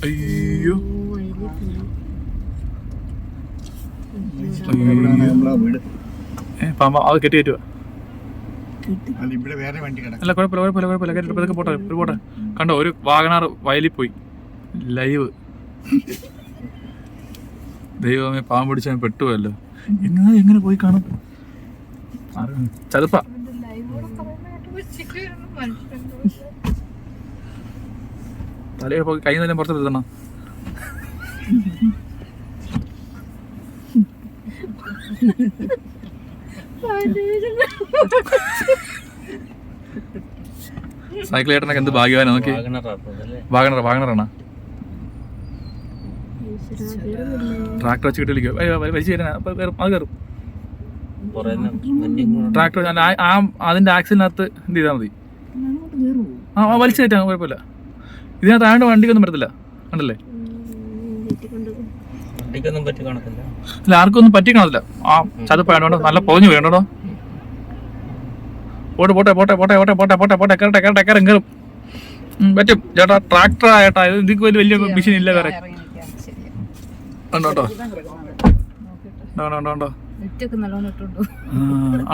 അയ്യോ പാമ്പ അത് കെട്ടി കയറ്റുക. അല്ല കുഴപ്പമില്ല കേട്ടിട്ട് പോട്ടെ. കണ്ടോ ഒരു വാഗണാർ വയലിൽ പോയി ലൈവ്. ദൈവമേ പാമ്പ് പിടിച്ചാൽ പെട്ടുപോയല്ലോ. എങ്ങനെ പോയി കാണും? ചതുപ്പ തലയെ പോയി കൈ നിന്നും പുറത്ത് എത്തണം. സൈക്കിൾ ചേട്ടനൊക്കെ എന്ത് ഭാഗ്യവാനാ. നോക്കി വാഗണറാണ്. ട്രാക്ടർ വെച്ച് കിട്ടിയില്ല വലിച്ചു കയറാൻ അത് കയറും. ട്രാക്ടർ അതിന്റെ ആക്സിലിനകത്ത് എന്ത് ചെയ്താൽ മതി. വലിച്ചു കയറ്റാൻ കുഴപ്പമില്ല. ഇതിനകത്ത് ആണ്ട് വണ്ടിക്കൊന്നും പറ്റത്തില്ല. കണ്ടല്ലേ അല്ല ആർക്കും ഒന്നും പറ്റി കാണത്തില്ല. ആ ചതുപ്പായതുകൊണ്ട് നല്ല പൊതിഞ്ഞു വേണ്ടോ. പോട്ടെ കയറും പറ്റും ചേട്ടാ. ട്രാക്ടർ ആയിട്ടാ ഇതിക്ക് വലിയ മെഷീൻ ഇല്ല വേറെ. ഉണ്ടോ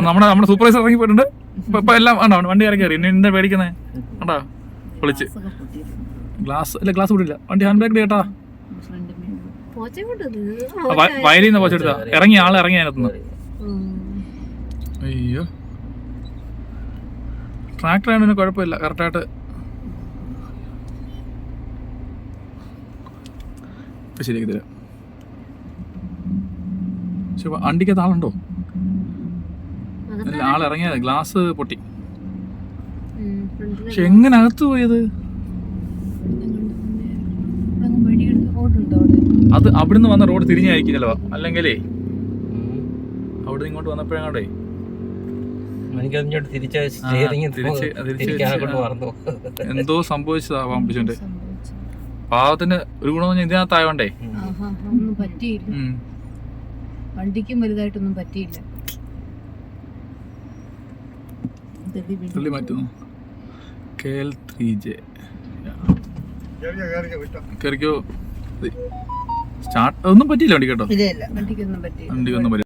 നമ്മുടെ സൂപ്പർവൈസർ ഇറങ്ങി പോയിട്ടുണ്ട്. ഇപ്പൊ എല്ലാം ഉണ്ടോ വണ്ടി ഇറങ്ങി കയറി. ഇനി എന്താ പേടിക്കുന്നേ? കണ്ടാ പൊളിച്ച് ഗ്ലാസ് വിടില്ല. വണ്ടി ഹാൻഡ് ബ്രേക്ക് ചേട്ടാ. വയലിൽ നിന്ന് പോച്ചെടുത്താ ഇറങ്ങി ആള് ഇറങ്ങി അതിനകത്തുനിന്ന്. അയ്യോ ട്രാക്ടർ ആയതുകൊണ്ട് കുഴപ്പമില്ല. കറക്റ്റായിട്ട് ഇപ്പൊ ശരിയാക്കി തരാം. പക്ഷെ വണ്ടിക്കകത്ത് ആളുണ്ടോ? അല്ല ആൾ ഇറങ്ങിയത് ഗ്ലാസ് പൊട്ടി. പക്ഷെ എങ്ങനെ അകത്ത് പോയത്? അത് അവിടുന്ന് വന്ന റോഡ് തിരിഞ്ഞായിരിക്കും ചിലവാ. അല്ലെങ്കിലേ അവിടുന്ന് ഇങ്ങോട്ട് വന്നപ്പോഴാണ്ടേ എന്തോ സംഭവിച്ചതാവാം. പിടിച്ചോണ്ട് പാവത്തിന് ഒരു ഗുണമെന്ന് ഇതിനകത്തായോണ്ടേ വണ്ടിക്കും വലുതായിട്ടൊന്നും പറ്റിയില്ല. തള്ളി മാറ്റുന്നു. KL3J കയറിക്കോ. സ്റ്റാർട്ട് ഒന്നും പറ്റിയില്ല വണ്ടി കേട്ടോ. വണ്ടിക്കൊന്നും പറ്റിയില്ല. വണ്ടിക്കൊന്നും പറ്റില്ല.